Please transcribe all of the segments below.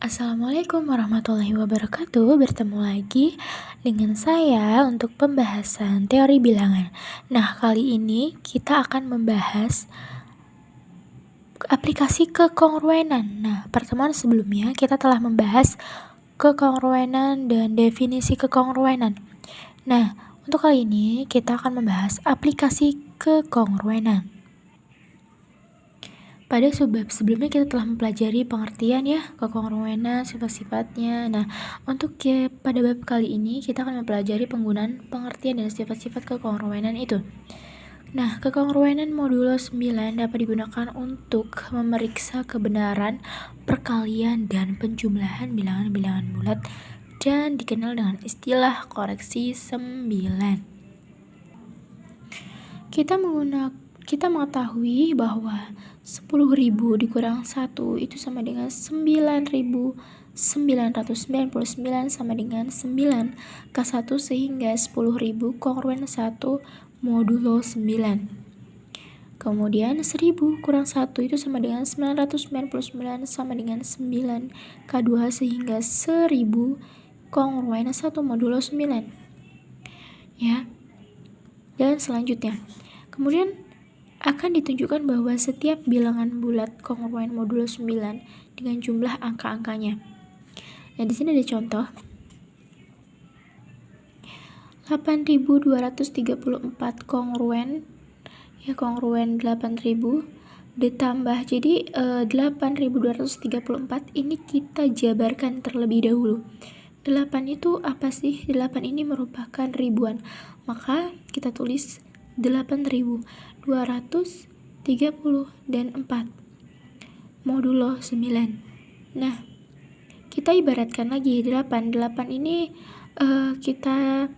Assalamualaikum warahmatullahi wabarakatuh. Bertemu lagi dengan saya untuk pembahasan teori bilangan. Nah, kali ini kita akan membahas aplikasi kekongruenan. Nah, pertemuan sebelumnya kita telah membahas kekongruenan dan definisi kekongruenan. Nah, untuk kali ini kita akan membahas aplikasi kekongruenan. Pada subbab sebelumnya kita telah mempelajari pengertian ya, kekongruenan, sifat-sifatnya. Nah, untuk pada bab kali ini kita akan mempelajari penggunaan pengertian dan sifat-sifat kekongruenan itu. Nah, kekongruenan modulo 9 dapat digunakan untuk memeriksa kebenaran perkalian dan penjumlahan bilangan-bilangan bulat dan dikenal dengan istilah koreksi 9. Kita mengetahui bahwa 10.000 dikurang 1 itu sama dengan 9.999 sama dengan 9 K1 sehingga 10.000 kongruen 1 modulo 9. Kemudian 1000 kurang 1 itu sama dengan 999 sama dengan 9 K2 sehingga 1000 kongruen 1 modulo 9. Ya. Dan selanjutnya, kemudian akan ditunjukkan bahwa setiap bilangan bulat kongruen modulo 9 dengan jumlah angka-angkanya. Nah, di sini ada contoh. 8.234 kongruen 8.000 ditambah, jadi 8.234 ini kita jabarkan terlebih dahulu. 8 itu apa sih? 8 ini merupakan ribuan, maka kita tulis 8.230 dan 4 modulo 9. Nah, kita ibaratkan lagi 8 ini kita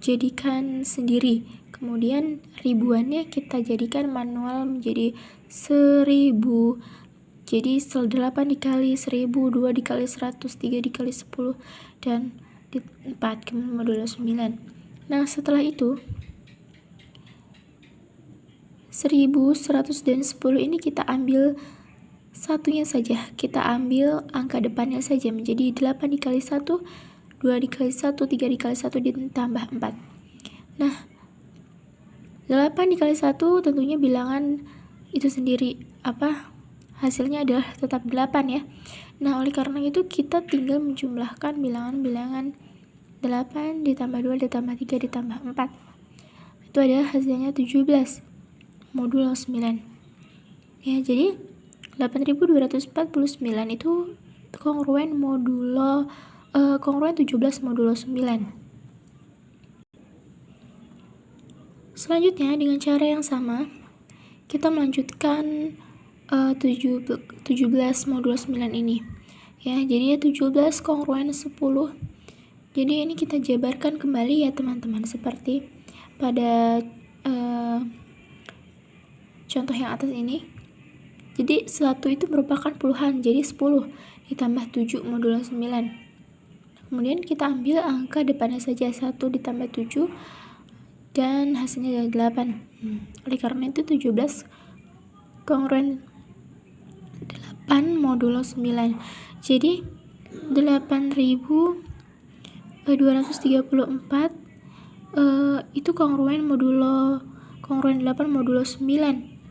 jadikan sendiri, kemudian ribuannya kita jadikan manual menjadi 1000. Jadi 8 dikali 1000, 2 dikali 100, 3 dikali 10, dan 4 kemudian modulo 9. Nah, setelah itu 1100 dan 10 ini kita ambil satunya saja, kita ambil angka depannya saja menjadi 8 dikali 1, 2 dikali 1, 3 dikali 1 ditambah 4. Nah, 8 dikali 1 tentunya bilangan itu sendiri hasilnya adalah tetap 8 ya. Nah, oleh karena itu kita tinggal menjumlahkan bilangan-bilangan 8 ditambah 2 ditambah 3 ditambah 4. Itu adalah hasilnya 17 modulo 9. Ya, jadi 8.249 itu kongruen 17 modulo 9. Selanjutnya dengan cara yang sama kita melanjutkan 17 modulo 9 ini. Ya, jadi 17 kongruen 10. Jadi ini kita jabarkan kembali ya teman-teman, seperti pada contoh yang atas ini. Jadi 1 itu merupakan puluhan, jadi 10 ditambah 7 modulo 9. Kemudian kita ambil angka depannya saja, 1 ditambah 7 dan hasilnya adalah 8. Oleh karena itu 17 kongruen 8 modulo 9. Jadi 8.234 itu kongruen 8 modulo 9.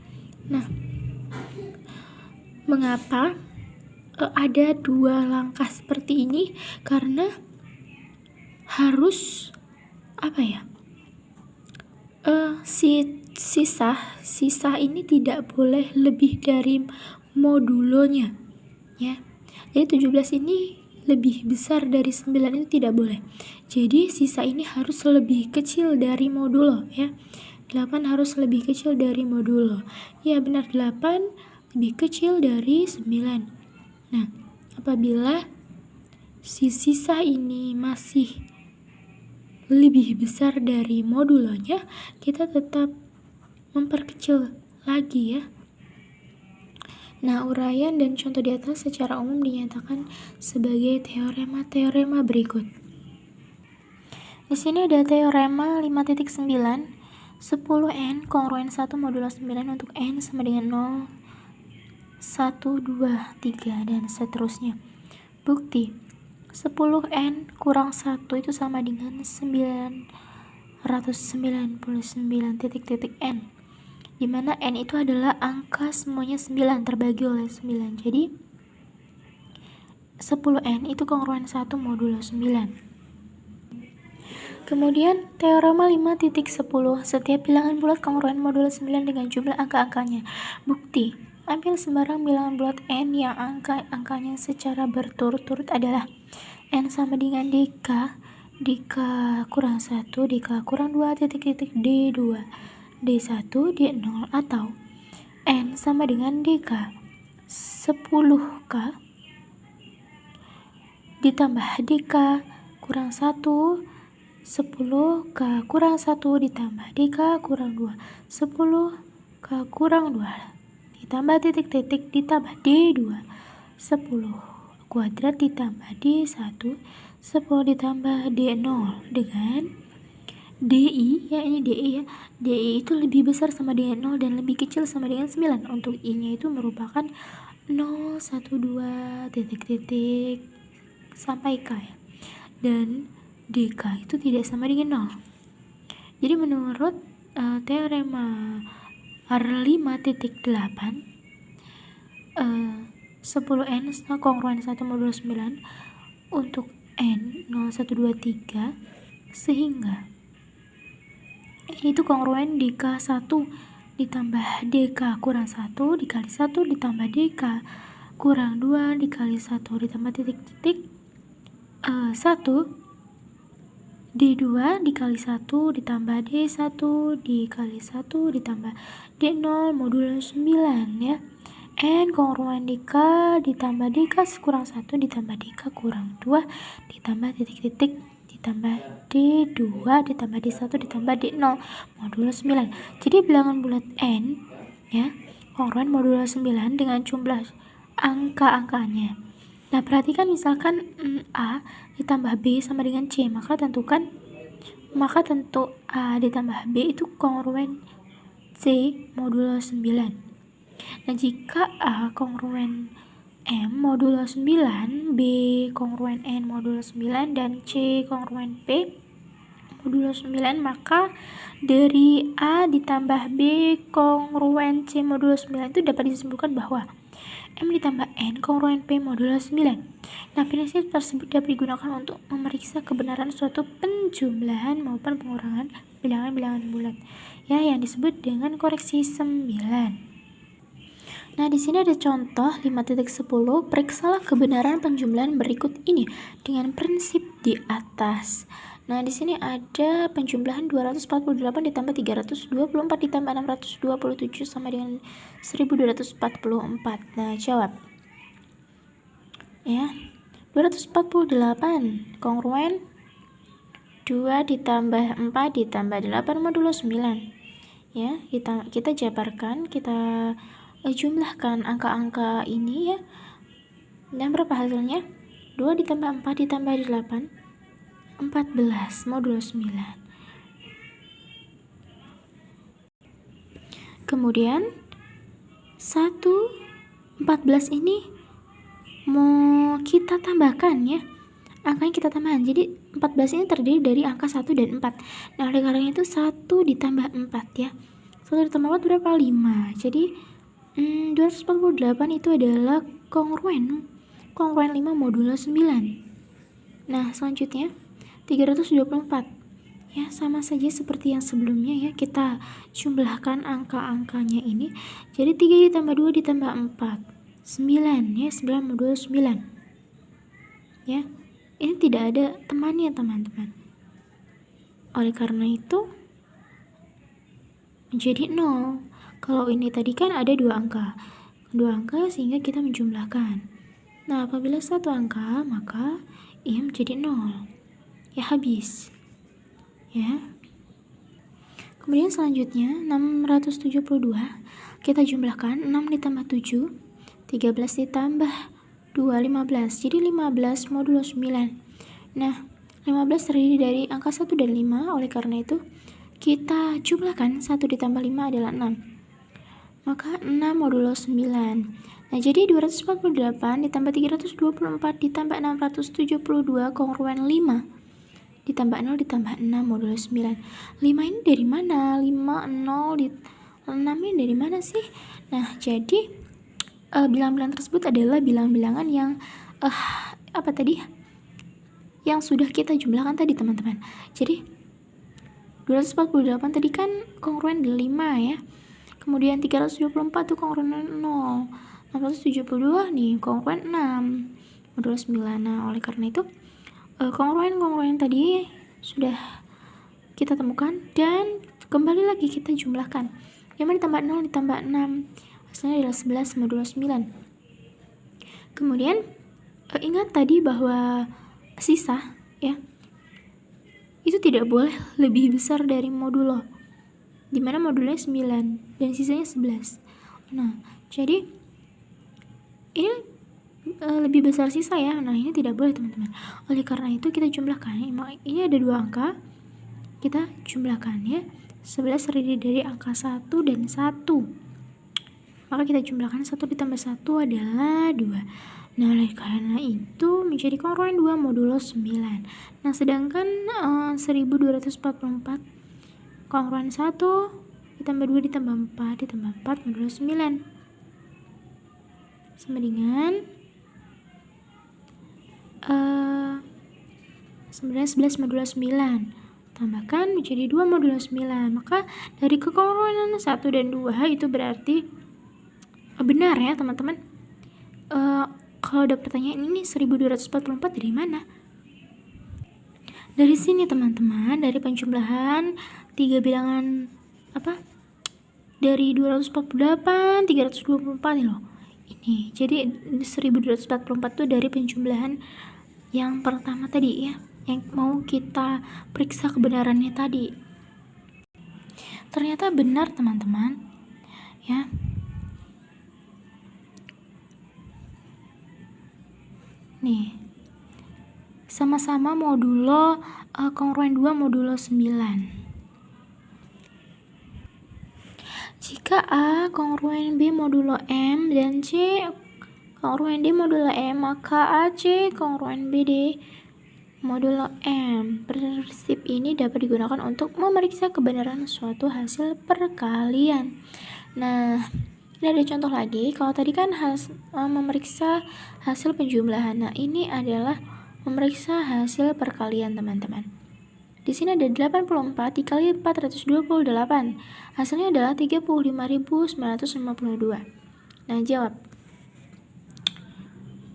Nah, mengapa ada dua langkah seperti ini? Karena harus sisa ini tidak boleh lebih dari modulonya ya. Jadi 17 ini lebih besar dari 9 itu tidak boleh. Jadi sisa ini harus lebih kecil dari modulo ya. 8 harus lebih kecil dari modulo. Ya benar, 8 lebih kecil dari 9. Nah, apabila si sisa ini masih lebih besar dari modulonya, kita tetap memperkecil lagi ya. Nah, uraian dan contoh di atas secara umum dinyatakan sebagai teorema-teorema berikut. Di sini ada teorema 5.9, 10n kongruen 1 modulo 9 untuk n sama dengan 0 1, 2, 3, dan seterusnya. Bukti 10N kurang 1 itu sama dengan 999.N, dimana N itu adalah angka semuanya 9 terbagi oleh 9. Jadi 10N itu kongruen 1 modulo 9. Kemudian teorema 5.10, setiap bilangan bulat kongruen modulo 9 dengan jumlah angka-angkanya. Bukti, ambil sembarang bilangan bulat N yang angka-angkanya secara berturut-turut adalah N sama dengan DK, DK kurang 1, DK kurang 2, D2, D1, D0, atau N sama dengan DK 10K ditambah DK kurang 1, 10K kurang 1 ditambah DK kurang 2, 10K kurang 2 ditambah titik-titik ditambah D2, 10 kuadrat ditambah D1, 10 ditambah D0 dengan DI, ya ini DI ya. DI itu lebih besar sama dengan 0 dan lebih kecil sama dengan 9. Untuk I-nya itu merupakan 0, 1, 2, titik-titik sampai K ya. Dan DK itu tidak sama dengan 0. Jadi menurut teorema R5.8, 10N kongruen 1 modulo 9 untuk N 0, 1, 2, 3, sehingga ini itu kongruen DK 1 ditambah DK kurang 1 dikali 1 ditambah DK kurang 2 dikali 1 ditambah titik-titik 1 D2 dikali 1 ditambah D1 dikali 1 ditambah D0 modulo 9 ya. N kongruen DK ditambah DK kurang 1 ditambah DK kurang 2 ditambah titik-titik ditambah D2 ditambah D1 ditambah D0 modulo 9. Jadi bilangan bulat N ya, kongruen modulo 9 dengan jumlah angka-angkanya. Nah, perhatikan misalkan A ditambah B sama dengan C, maka tentu A ditambah B itu kongruen C modulo 9. Nah, jika A kongruen M modulo 9, B kongruen N modulo 9, dan C kongruen P modulo 9, maka dari A ditambah B kongruen C modulo 9 itu dapat disimpulkan bahwa M ditambah N kongruen P modulo 9. Nah, prinsip tersebut dapat digunakan untuk memeriksa kebenaran suatu penjumlahan maupun pengurangan bilangan-bilangan bulat ya, yang disebut dengan koreksi 9. Nah, di sini ada contoh 5.10, periksalah kebenaran penjumlahan berikut ini dengan prinsip di atas. Nah, di sini ada penjumlahan 248 ditambah 324 ditambah 627 sama dengan 1244. Nah, jawab. Ya. 248 kongruen 2 ditambah 4 ditambah 8 modulo 9. Ya, kita jabarkan, kita jumlahkan angka-angka ini ya. Dan berapa hasilnya? 2 ditambah 4 ditambah 8, 14 modulo 9. Kemudian 14 ini mau kita tambahkan ya. Angkanya kita tambahkan. Jadi 14 ini terdiri dari angka 1 dan 4. Nah, oleh karena itu 1 ditambah 4 ya. 1 ditambah 4 berapa? 5. Jadi 248 itu adalah kongruen 5 modulo 9. Nah, selanjutnya 324 ya, sama saja seperti yang sebelumnya ya, kita jumlahkan angka-angkanya ini. Jadi 3 ditambah 2 ditambah 4 9 ya, 9 modulo 9 ya. Ini tidak ada temannya teman-teman, oleh karena itu menjadi 0. Kalau ini tadi kan ada dua angka sehingga kita menjumlahkan. Nah, apabila satu angka maka ia menjadi 0 ya, habis ya. Kemudian selanjutnya 672 kita jumlahkan. 6 ditambah 7 13 ditambah 2 15, jadi 15 modulo 9. Nah, 15 terdiri dari angka 1 dan 5, oleh karena itu kita jumlahkan. 1 ditambah 5 adalah 6, maka 6 modulo 9 Nah, jadi 248 ditambah 324 ditambah 672 kongruen 5 ditambah 0 ditambah 6 modulo 9. 5 ini dari mana? 5, 0, 6 ini dari mana sih? Nah, jadi bilangan-bilangan tersebut adalah bilangan-bilangan yang apa tadi? Yang sudah kita jumlahkan tadi, teman-teman. Jadi 248 tadi kan kongruen 5 ya. Kemudian 324 tuh kongruen 0. 672 nih kongruen 6 modulo 9. Nah, oleh karena itu kongruen tadi sudah kita temukan dan kembali lagi kita jumlahkan. Yang mana ditambah 0 ditambah 6 hasilnya adalah 11 modulo 9. Kemudian ingat tadi bahwa sisa ya itu tidak boleh lebih besar dari modulo, dimana modulnya 9 dan sisanya 11. Nah, jadi ini lebih besar sisa ya. Nah, ini tidak boleh, teman-teman. Oleh karena itu kita jumlahkan. Ini ada 2 angka, kita jumlahkan ya. 11 terdiri dari angka 1 dan 1, maka kita jumlahkan 1 ditambah 1 adalah 2. Nah, oleh karena itu menjadi kongruen 2 modulo 9. Nah, sedangkan 1244 kongruen 1 ditambah 2 ditambah 4 ditambah 4 modulo 9 sama dengan sebenarnya 11 modulo 9. Tambahkan menjadi 2 modulo 9. Maka dari kekongruenan 1 dan 2 itu berarti benar ya, teman-teman. Kalau ada pertanyaan ini 1244 dari mana? Dari sini, teman-teman, dari penjumlahan 3 bilangan dari 248, 324 nih loh. Ini. Jadi 1244 itu dari penjumlahan yang pertama tadi ya, yang mau kita periksa kebenarannya tadi. Ternyata benar, teman-teman. Ya. Nih, sama-sama modulo kongruen 2 modulo 9. Jika A kongruen B modulo M dan C kongruen D modulo M, maka AC kongruen BD modulo M. Prinsip ini dapat digunakan untuk memeriksa kebenaran suatu hasil perkalian. Nah, ini ada contoh lagi. Kalau tadi kan memeriksa hasil penjumlahan. Nah, ini adalah memeriksa hasil perkalian, teman-teman. Di sini ada 84 dikali 428. Hasilnya adalah 35.952. Nah, jawab.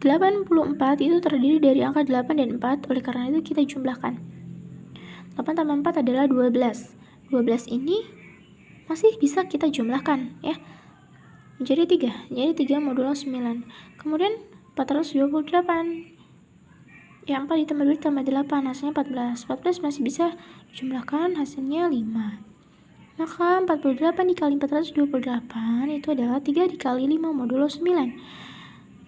84 itu terdiri dari angka 8 dan 4. Oleh karena itu kita jumlahkan. 8 tambah 4 adalah 12. 12 ini masih bisa kita jumlahkan ya. Menjadi 3. Jadi 3 modulo 9. Kemudian 428. Ya, 4 ditambah 2 ditambah 8 hasilnya 14. 14 masih bisa dijumlahkan, hasilnya 5. Maka 48 dikali 428 itu adalah 3 dikali 5 modulo 9.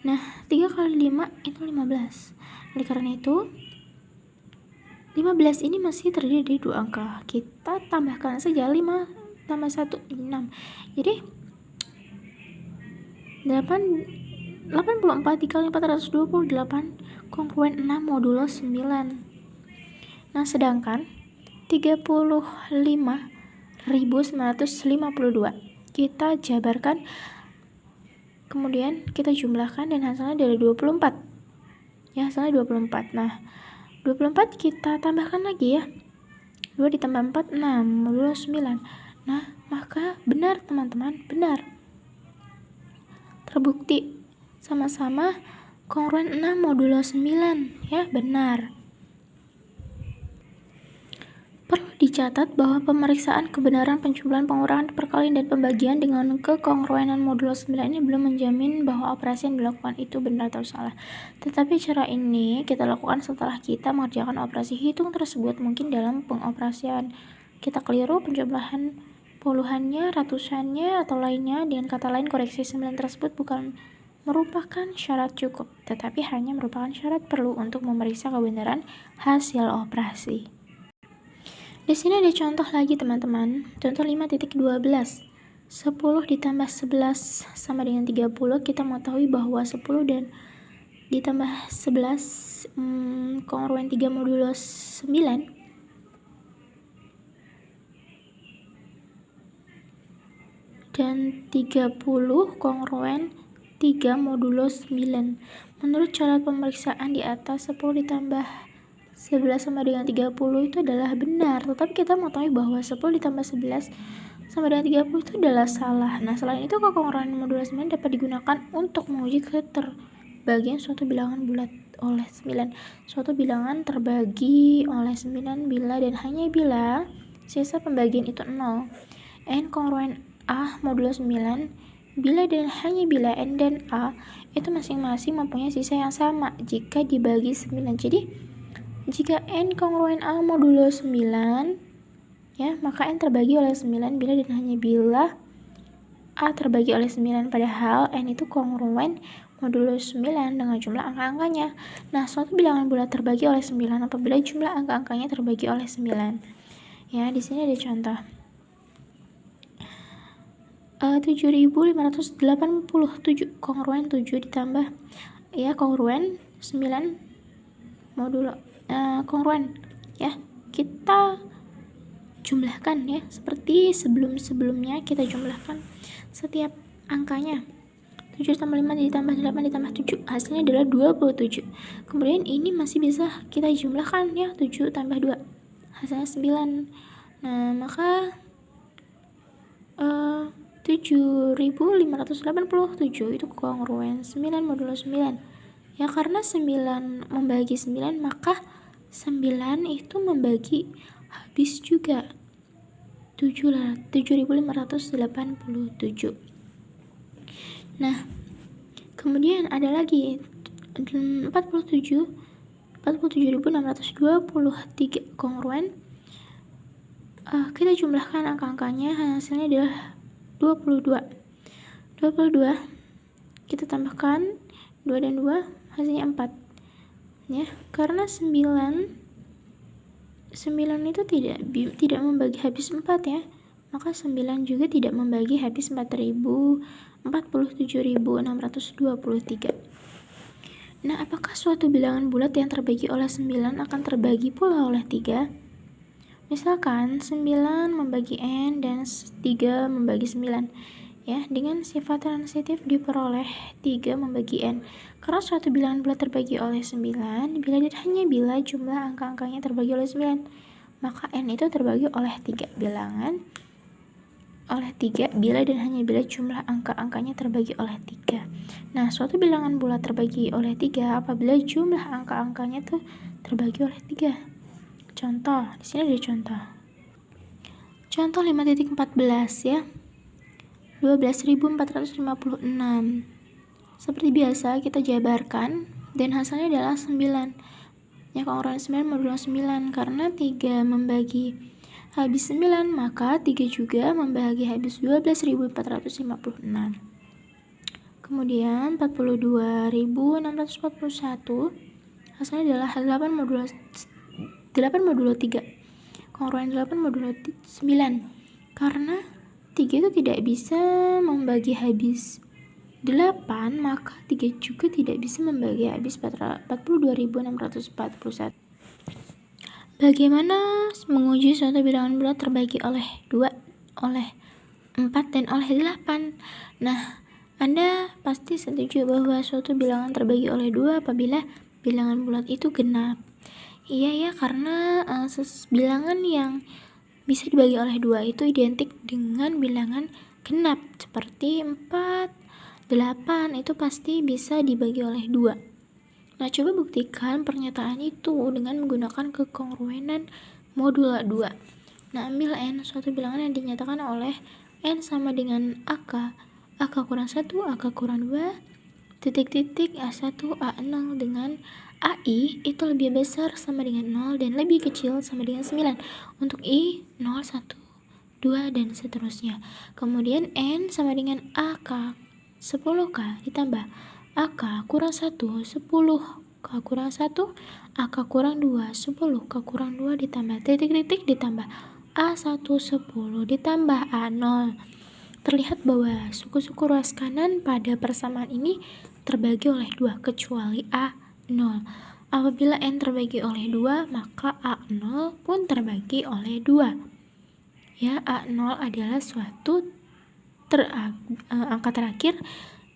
Nah, 3 kali 5 itu 15. Oleh karena itu 15 ini masih terdiri dari 2 angka. Kita tambahkan saja 5 tambah 1 6. Jadi 84 dikali 428 kongruen 6 modulo 9. Nah, sedangkan 35.952 kita jabarkan, kemudian kita jumlahkan dan hasilnya adalah 24. Ya, hasilnya 24. Nah, 24 kita tambahkan lagi ya. 2 ditambah 4 6 modulo 9. Nah, maka benar, teman-teman, benar. Terbukti sama-sama kongruen 6 modulo 9 ya, benar. Perlu dicatat bahwa pemeriksaan kebenaran penjumlahan, pengurangan, perkalian, dan pembagian dengan kekongruenan modulo 9 ini belum menjamin bahwa operasi yang dilakukan itu benar atau salah. Tetapi cara ini kita lakukan setelah kita mengerjakan operasi hitung tersebut. Mungkin dalam pengoperasian kita keliru penjumlahan puluhannya, ratusannya, atau lainnya. Dengan kata lain, koreksi 9 tersebut bukan merupakan syarat cukup, tetapi hanya merupakan syarat perlu untuk memeriksa kebenaran hasil operasi. Di sini ada contoh lagi, teman-teman. Contoh 5.12. 10 ditambah 11 sama dengan 30. Kita mau tahu bahwa 10 dan ditambah 11 kongruen 3 modulo 9. Dan 30 kongruen 3 modulo 9. Menurut cara pemeriksaan di atas, 10 ditambah 11 sama dengan 30 itu adalah benar. Tetapi kita mau tahu bahwa 10 ditambah 11 sama dengan 30 itu adalah salah. Nah, selain itu kekongruan modulo 9 dapat digunakan untuk menguji keterbagian suatu bilangan bulat oleh 9. Suatu bilangan terbagi oleh 9 bila dan hanya bila sisa pembagian itu 0. N kongruen A modulo 9 bila dan hanya bila N dan A itu masing-masing mempunyai sisa yang sama jika dibagi 9. Jadi jika N kongruen A modulo 9, ya, maka N terbagi oleh 9 bila dan hanya bila A terbagi oleh 9, padahal N itu kongruen modulo 9 dengan jumlah angka-angkanya. Nah, suatu bilangan bulat terbagi oleh 9 apabila jumlah angka-angkanya terbagi oleh 9. Ya, di sini ada contoh. 7587 kongruen 7 ditambah, ya, kongruen 9 modulo kongruen, ya, kita jumlahkan, ya, seperti sebelum-sebelumnya kita jumlahkan setiap angkanya. 7 tambah 5 ditambah 8 ditambah 7 hasilnya adalah 27. Kemudian ini masih bisa kita jumlahkan, ya, 7 tambah 2 hasilnya 9. Nah, maka 7587 itu kongruen 9 modulo 9. Ya, karena 9 membagi 9, maka 9 itu membagi habis juga 7587. Nah, kemudian ada lagi 47.623 kongruen. Kita jumlahkan angka-angkanya, hasilnya adalah 22. Kita tambahkan 2 dan 2 hasilnya 4. Ya, karena 9 itu tidak membagi habis 4, ya. Maka 9 juga tidak membagi habis 47.623. Nah, apakah suatu bilangan bulat yang terbagi oleh 9 akan terbagi pula oleh 3? Misalkan 9 membagi N dan 3 membagi 9. Ya, dengan sifat transitif diperoleh 3 membagi N. Karena suatu bilangan bulat terbagi oleh 9 bila dan hanya bila jumlah angka-angkanya terbagi oleh 9, maka N itu terbagi oleh 3 bilangan oleh 3 bila dan hanya bila jumlah angka-angkanya terbagi oleh 3. Nah, suatu bilangan bulat terbagi oleh 3 apabila jumlah angka-angkanya tuh terbagi oleh 3. Contoh, di sini ada contoh. Contoh 5.14, ya. 12.456. Seperti biasa kita jabarkan dan hasilnya adalah 9. Ya, kongruen 9 modulo 9. Karena 3 membagi habis 9, maka 3 juga membagi habis 12.456. Kemudian 42.641 hasilnya adalah 8 modulo 3. Kongruen 8 modulo 9. Karena 3 itu tidak bisa membagi habis 8, maka 3 juga tidak bisa membagi habis 42.641. Bagaimana menguji suatu bilangan bulat terbagi oleh 2, oleh 4, dan oleh 8? Nah, Anda pasti setuju bahwa suatu bilangan terbagi oleh 2 apabila bilangan bulat itu genap. Iya, ya, karena bilangan yang bisa dibagi oleh 2 itu identik dengan bilangan genap. Seperti 4, 8 itu pasti bisa dibagi oleh 2. Nah, coba buktikan pernyataan itu dengan menggunakan kekongruenan modulo 2. Nah, ambil N, suatu bilangan yang dinyatakan oleh N sama dengan AK kurang 1, AK kurang 2, titik-titik A1, A0 dengan AI itu lebih besar sama dengan 0 dan lebih kecil sama dengan 9. Untuk I, 0, 1, 2, dan seterusnya. Kemudian N sama dengan AK 10K ditambah AK kurang 1, 10K kurang 1, AK kurang 2, 10K kurang 2 ditambah titik-titik ditambah A1, 10 ditambah A0. terlihat bahwa suku-suku ruas kanan pada persamaan ini terbagi oleh 2 kecuali A0. Apabila N terbagi oleh 2, maka A0 pun terbagi oleh 2. Ya, A0 adalah suatu angka terakhir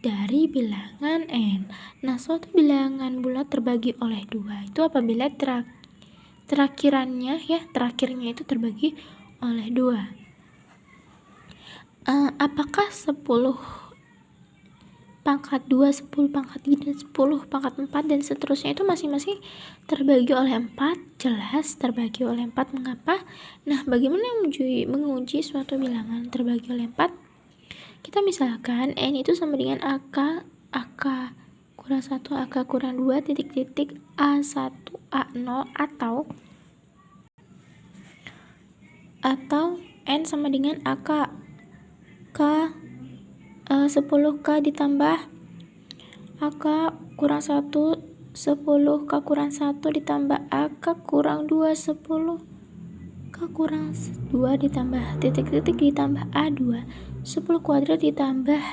dari bilangan N. Nah, suatu bilangan bulat terbagi oleh 2 itu apabila terakhirnya itu terbagi oleh 2. Apakah 10 pangkat 2, 10 pangkat 3, 10 pangkat 4 dan seterusnya itu masing-masing terbagi oleh 4? Jelas terbagi oleh 4. Mengapa? Nah, bagaimana menguji suatu bilangan terbagi oleh 4? Kita misalkan N itu sama dengan AK kurang 1, AK kurang 2, titik-titik A1, A0 atau N sama dengan AK 10K ditambah AK kurang 1, 10K kurang 1 ditambah AK kurang 2, 10K kurang 2 ditambah titik-titik ditambah A2, 10 kuadrat ditambah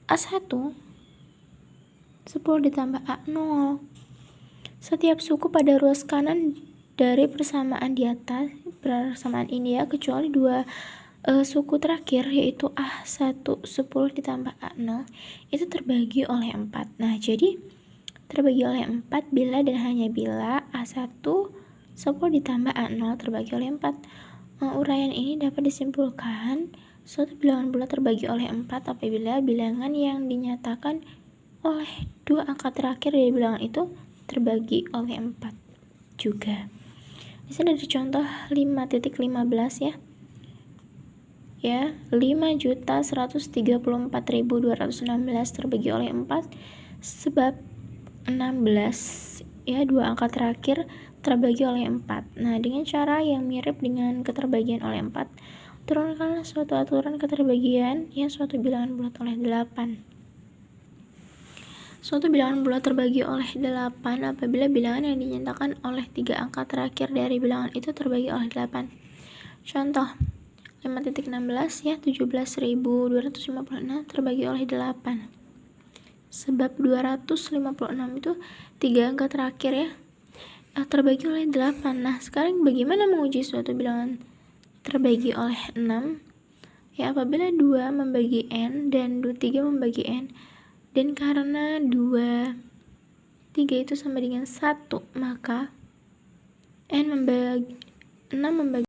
A1, 10 ditambah A0. Setiap suku pada ruas kanan dari persamaan di atas, persamaan ini ya, kecuali 2 suku terakhir yaitu A1, 10 ditambah A0 itu terbagi oleh 4. Nah, jadi terbagi oleh 4 bila dan hanya bila A1, 10 ditambah A0 terbagi oleh 4. Uraian ini dapat disimpulkan suatu bilangan bulat terbagi oleh 4 apabila bilangan yang dinyatakan oleh 2 angka terakhir dari bilangan itu terbagi oleh 4 juga. Di sini ada contoh 5.15 ya. Ya, 5.134.216 terbagi oleh 4 sebab 16 ya, 2 angka terakhir terbagi oleh 4. Nah, dengan cara yang mirip dengan keterbagian oleh 4, turunkanlah suatu aturan keterbagian yang suatu bilangan bulat oleh 8. Suatu bilangan bulat terbagi oleh 8 apabila bilangan yang dinyatakan oleh 3 angka terakhir dari bilangan itu terbagi oleh 8. Contoh 5.16 ya, 17.256 terbagi oleh 8. Sebab 256 itu 3 angka terakhir ya, terbagi oleh 8. Nah, sekarang bagaimana menguji suatu bilangan terbagi oleh 6? Ya, apabila 2 membagi N dan 3 membagi N, dan karena 2, 3 itu sama dengan 1, maka 6 membagi